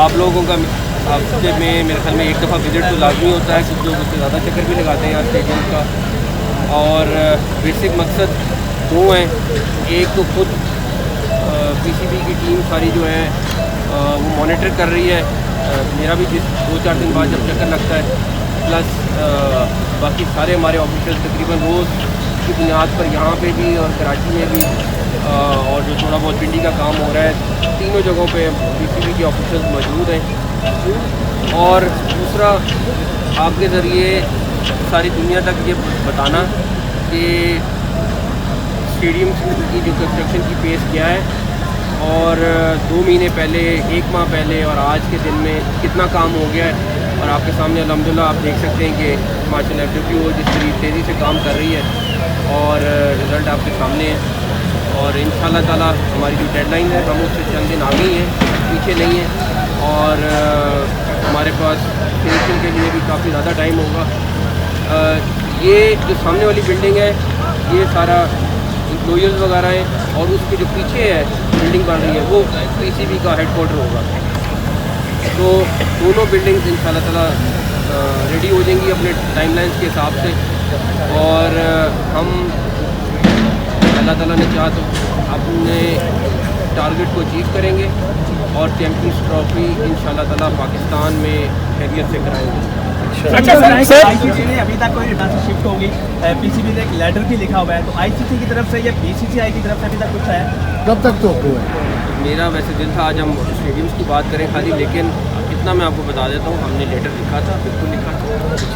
आप लोगों का हफ्ते में मेरे ख्याल में एक दफ़ा विज़िट तो लाजमी होता है, कुछ लोग उससे ज़्यादा चक्कर भी लगाते हैं यहाँ स्टेडियम का। और बेसिक मकसद दो हैं। एक तो खुद पीसीबी की टीम सारी जो है वो मॉनिटर कर रही है, मेरा भी जिस 2-4 दिन बाद जब चक्कर लगता है, प्लस बाकी सारे हमारे ऑफिशियल तकरीबन रोज़ की बुनियाद पर यहाँ पे भी और कराची में भी और जो थोड़ा बहुत पिंडी का काम हो रहा है, तीनों जगहों पे पीसीबी के ऑफिसर्स मौजूद हैं। और दूसरा, आपके ज़रिए सारी दुनिया तक ये बताना कि स्टेडियम की जो कंस्ट्रक्शन की पेस क्या है और 2 महीने पहले, 1 माह पहले और आज के दिन में कितना काम हो गया है। और आपके सामने अल्हम्दुलिल्लाह आप देख सकते हैं कि माशाल्लाह FWO जिस तरीके तेज़ी से काम कर रही है और रिज़ल्ट आपके सामने है। और इंशाअल्लाह ताला हमारी जो डेडलाइन है हम उससे चंद दिन आगे ही हैं, पीछे नहीं हैं। और हमारे पास फिनिशिंग के लिए भी काफ़ी ज़्यादा टाइम होगा। ये जो सामने वाली बिल्डिंग है ये सारा एम्प्लॉयर्स वगैरह हैं और उसके जो पीछे है बिल्डिंग बन रही है वो पीसीबी का हेडक्वार्टर होगा। तो दोनों बिल्डिंग्स इंशाअल्लाह ताला रेडी हो जाएंगी अपने टाइमलाइंस के हिसाब से। और हम अल्लाह ताला ने चाहा तो अपने टारगेट को अचीव करेंगे और चैम्पियंस ट्रॉफी इंशाअल्लाह ताला पाकिस्तान में खैरियत से कराएंगे। अच्छा सर, आईसीसी ने अभी तक कोई डेटा से शिफ्ट होगी, पीसीबी ने एक लेटर भी लिखा हुआ है, तो आईसीसी की तरफ से या बीसीसीआई की तरफ से अभी तक कुछ आया? कब तक तो है? मेरा वैसे दिल था आज हम स्टेडियम्स की बात करें खाली, लेकिन इतना मैं आपको बता देता हूँ, हमने लेटर लिखा था, बिल्कुल लिखा था,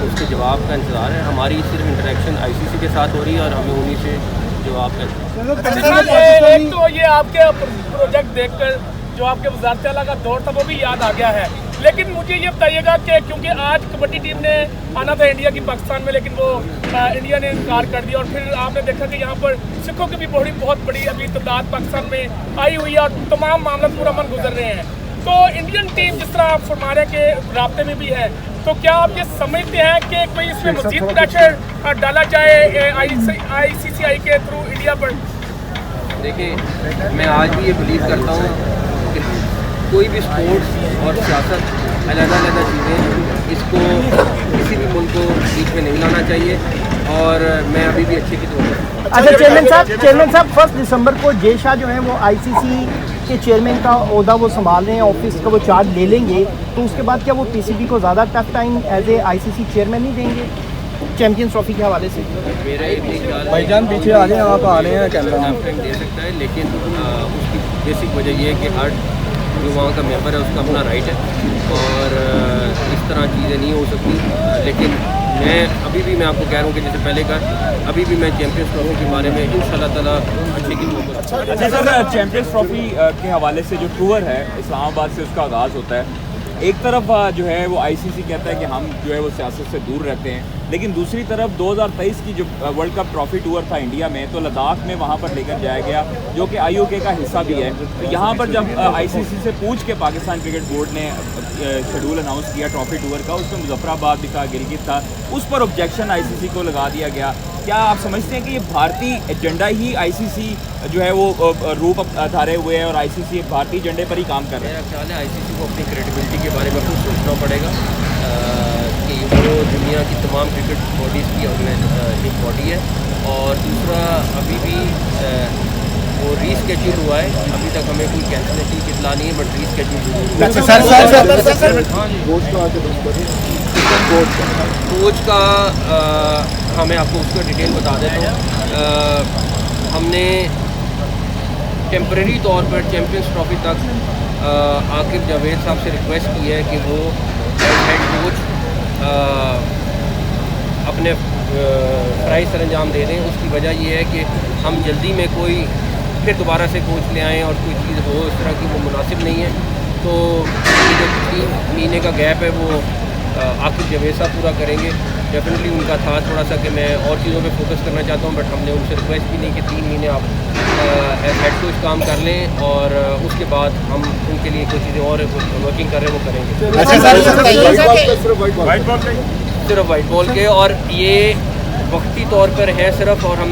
उसके जवाब का इंतज़ार है। हमारी सिर्फ इंटरेक्शन आईसीसी के साथ हो रही है और हमें उन्हीं से जवाब का। एक तो ये आपके प्रोजेक्ट देखकर जो आपके वज़ारत आला का दौर था वो भी याद आ गया है, लेकिन मुझे ये बताइएगा कि क्योंकि आज कबड्डी टीम ने आना था इंडिया की पाकिस्तान में, लेकिन वो इंडिया ने इनकार कर दिया और फिर आपने देखा कि यहाँ पर सिखों की भी बहुत बड़ी अभी तादाद पाकिस्तान में आई हुई है और तमाम मामला पूरा मन गुजर रहे हैं। तो इंडियन टीम जिस तरह आप फरमा रहे हैं कि राब्ते में भी है, तो क्या आप ये समझते हैं कि कोई इसमें मज़ीद प्रेशर डाला जाए आईसीसीआई के थ्रू इंडिया पर? देखिए, मैं आज भी ये बिलीव करता हूँ कि कोई भी स्पोर्ट्स और सियासत अलग-अलग चीज़ें, इसको किसी भी मुल्क को बीच में नहीं लाना चाहिए और मैं अभी भी अच्छे की दुआ। अच्छा चेयरमैन साहब 1 दिसंबर को जय शाह जो है वो आईसीसी के चेयरमैन का ओहदा वो संभाल रहे हैं, ऑफिस का वो चार्ज ले लेंगे, तो उसके बाद क्या वो पीसीबी को ज़्यादा tough time as a ICC chairman नहीं देंगे चैम्पियंस ट्रॉफी के हवाले से? मेरा ये ख्याल भाईजान पीछे आ रहे हैं, आप आ रहे हैं कैमरा टाइम दे सकता है, लेकिन उसकी बेसिक वजह यह है कि हर जो वहाँ का मेंबर है उसका अपना राइट है और इस तरह चीज़ें नहीं हो सकती। लेकिन मैं अभी भी मैं आपको कह रहा हूँ कि जैसे पहले का अभी भी मैं चैम्पियंस ट्रॉफी के बारे में इंशाअल्लाह ताला अच्छे की फोकस। अच्छा सर, चैम्पियंस ट्रॉफी के हवाले से जो टूर है इस्लामाबाद से उसका आगाज़ होता है, एक तरफ जो है वो आईसीसी कहता है कि हम जो है वो सियासत से दूर रहते हैं, लेकिन दूसरी तरफ 2023 की जो वर्ल्ड कप ट्रॉफी टूर था इंडिया में, तो लद्दाख में वहाँ पर लेकर जाया गया जो कि आईओके का हिस्सा भी है। तो यहाँ पर जब आईसीसी से पूछ के पाकिस्तान क्रिकेट बोर्ड ने शेड्यूल अनाउंस किया ट्रॉफी टूर का, उसमें मुजफ्फराबाद भी था, गिलगित था, उस पर ऑब्जेक्शन आईसीसी को लगा दिया गया। क्या आप समझते हैं कि ये भारतीय एजेंडा ही आईसीसी जो है वो रूप धारे हुए हैं और आईसीसी भारतीय एजेंडे पर ही काम कर रहे हैं? मेरा ख्याल है आईसीसी को अपनी क्रेडिबिलिटी के बारे में खुद सोचना पड़ेगा कि वो दुनिया की तमाम क्रिकेट बॉडीज़ की एक बॉडी है। और दूसरा, अभी भी वो रीस्केड्यूल हुआ है, अभी तक हमें कोई कैंसिलेशन की इत्तला नहीं है, बट रीस्केड्यूल कोच का हाँ मैं आपको उसका डिटेल बता देता हूँ। हमने टेम्परेरी तौर पर चैम्पियंस ट्रॉफी तक आकिब जावेद साहब से रिक्वेस्ट की है कि वो हेड कोच अपने फ़राइज़ सरअंजाम दे दें। उसकी वजह ये है कि हम जल्दी में कोई फिर दोबारा से कोच ले आएँ और कोई चीज़ हो इस तरह की वो मुनासिब नहीं है। तो ये जो 3 महीने का गैप है वो आकिब जावेद साहब पूरा करेंगे। डेफिनेटली उनका था थोड़ा सा कि मैं और चीज़ों पे फोकस करना चाहता हूँ, बट हमने उनसे रिक्वेस्ट की नहीं कि 3 महीने आप हेड कोच काम कर लें और उसके बाद हम उनके लिए कोई चीज़ें और वर्किंग कर रहे हैं वो करेंगे। अच्छा सर, सिर्फ वाइट बॉल के। और ये वक्ती तौर पर है सिर्फ, और हम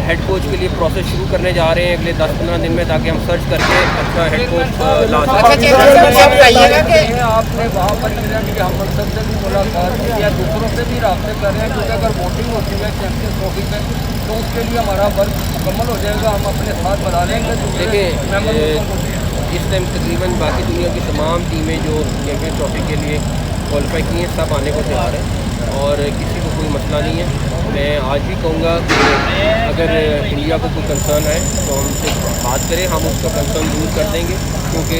हेड कोच के लिए प्रोसेस शुरू करने जा रहे हैं अगले 10-15 दिन में, ताकि हम सर्च करके अच्छा हेड कोच ला सकें। आपने वहाँ पर हम मनसब से भी मुलाकात की या दूसरों से भी रब्ते कर रहे हैं, क्योंकि अगर वोटिंग होती है चैंपियंस ट्रॉफी पे तो उसके लिए हमारा वर्क मुकम्मल हो जाएगा, हम अपने साथ बढ़ा लेंगे। देखिए इस टाइम तकरीबन बाकी दुनिया की तमाम टीमें जो चैंपियंस ट्रॉफी के लिए क्वालिफाई की हैं सब आने को तैयार हैं और किसी को कोई मसला नहीं है। मैं आज भी कहूँगा कि अगर इंडिया को कोई कंसर्न है तो हमसे बात करें, हम उसका कंसर्न दूर कर देंगे, क्योंकि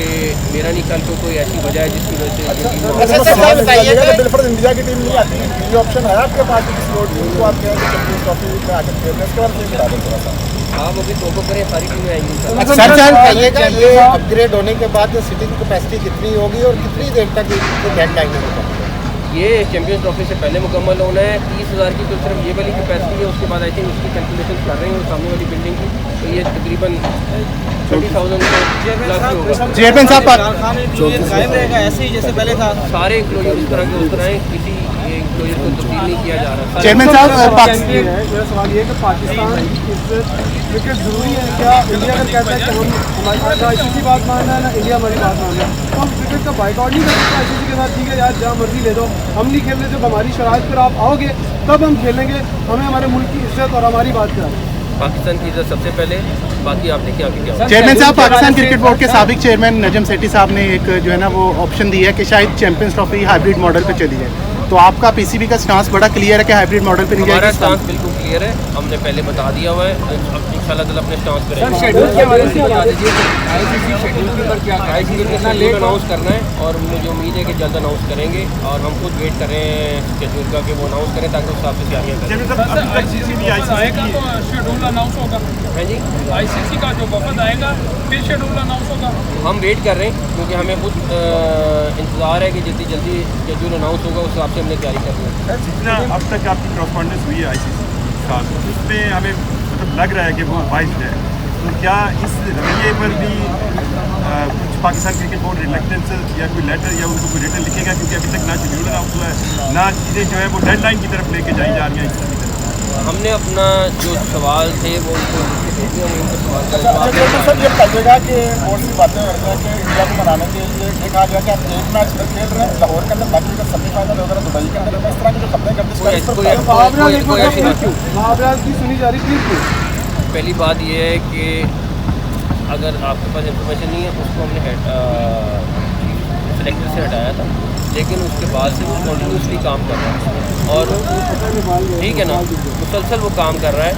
मेरा नहीं ख्याल को कोई ऐसी वजह है जिसकी वजह से बिल्कुल इंडिया की टीम नहीं आती, ये ऑप्शन है आपके पास को आप चैंपियंस ट्रॉफी में आकर खेलने, इसके बारे में बता दें थोड़ा सा। आप अभी तो करें, सारी टीमें आएंगी। सर ये अपग्रेड होने के बाद सिटी की कैपेसिटी कितनी होगी और कितनी देर तक डेडलाइन है? ये चैंपियंस ट्रॉफी से पहले मुकम्मल होना है। 30,000 की तो सिर्फ ये वाली कैपेसिटी है, उसके बाद आई थिंक उसकी कैलकुलेशन कर रहे हैं सामने वाली बिल्डिंग की, तो ये तकरीबन 30,000 प्लस होगा। चेयरमैन साहब कायम रहेगा ऐसे ही जैसे पहले था। सारे इंक्लोजर उस तरह के उस तरह हैं, किसी इंक्लोजर को तब्दील नहीं किया जा रहा। चेयरमैन साहब मेरा सवाल ये है कि पाकिस्तान क्रिकेट ज़रूरी है क्या? इंडिया अगर कहता है कि हम हमारी ICC बात मानना है ना इंडिया हमारी बात मानना है, तो हम क्रिकेट का बाइकआउट नहीं कर सकते ICC के साथ? ठीक है यार, जहाँ मर्जी ले दो, हम नहीं खेल रहे, जब हमारी शराइत पर आप आओगे तब हम खेलेंगे, हमें हमारे मुल्क की इज्जत और हमारी बात करें। पाकिस्तान की इज्जत सबसे पहले, बाकी आप देखिए आगे क्या। चेयरमैन साहब, पाकिस्तान क्रिकेट बोर्ड के साबिक चेयरमैन नजम सेठी साहब ने एक जो है ना वो ऑप्शन दिया है कि शायद चैंपियंस ट्रॉफी हाइब्रिड मॉडल पे चली जाए, तो आपका पीसीबी का स्टांस बड़ा क्लियर है कि हाइब्रिड मॉडल पे नहीं हमारा जाएगी? स्टांस बिल्कुल क्लियर है, हमने पहले बता दिया हुआ है, अब इंशाल्लाह ताला अपने स्टांस पे रहेंगे। शेड्यूल के बारे में बता दीजिए, ICC शेड्यूल के ऊपर क्या ICC ने शेड्यूल अनाउंस करना है और मुझे उम्मीद है कि जल्द अनाउंस करेंगे, और हम खुद वेट कर रहे हैं शेड्यूल का कि वो अनाउंस करें ताकि उस हिसाब से तैयारियाँ करें। आएगा तो शेड्यूल अनाउंस होगा। हाँ जी, ICC का जो वफद आएगा फिर शेड्यूल अनाउंस होगा। हम वेट कर रहे हैं क्योंकि हमें खुद इंतज़ार है कि जितनी जल्दी शेड्यूल अनाउंस होगा उस हिसाब से हमने तैयारी करनी है। जितना अब तक आपकी कॉरस्पॉन्डेंस हुई है ICC के साथ, उसमें हमें मतलब लग रहा है कि वो बाइस्ड है, तो क्या इस रवैये पर भी कुछ पाकिस्तान क्रिकेट बोर्ड रिलेक्टेंस या कोई लेटर या उनको कोई लेटर लिखेगा? क्योंकि अभी तक ना शेड्यूल अनाउंस हुआ है, ना चीज़ें जो है वो डेडलाइन की तरफ लेके जाई जा रही हैं। हमने अपना जो सवाल थे वो उनको उनको सवाल का जवाब सर ये बताइएगा कि बहुत सी बातें कर रहे हैं कि इंडिया को बनाने के लिए ये कहा गया कि आप एक मैच में खेल रहे हैं लाहौर के अंदर, बाकी का सेमीफाइनल वगैरह दुबई के अंदर, इस तरह की जो खबरें करते की सुनी जा रही थी। पहली बात ये है कि अगर आपके पास इंफॉर्मेशन नहीं है, उसको हमने सेलेक्टर से हटाया था, लेकिन उसके बाद से वो कंटिन्यूसली काम कर रहा है और ठीक है ना, मुसलसल वो काम कर रहा है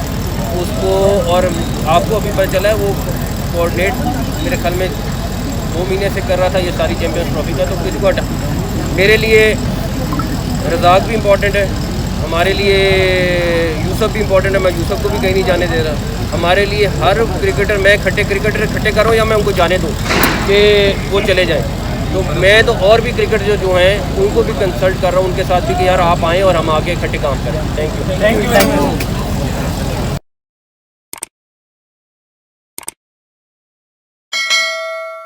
उसको। और आपको अभी पता चला है वो कोऑर्डिनेट मेरे ख्याल में 2 महीने से कर रहा था ये सारी चैंपियंस ट्रॉफी का, तो किसी को हटा। मेरे लिए रज़ाक भी इम्पॉर्टेंट है, हमारे लिए यूसुफ भी इम्पॉर्टेंट है, मैं यूसुफ को भी कहीं नहीं जाने दे रहा। हमारे लिए हर क्रिकेटर, मैं क्रिकेटर इकट्ठे करूँ या मैं उनको जाने दूँ कि वो चले जाएँ, तो मैं तो और भी क्रिकेटर जो हैं उनको भी कंसल्ट कर रहा हूँ उनके साथ भी कि यार आप आएँ और हम आगे इकट्ठे काम करें। Thank you.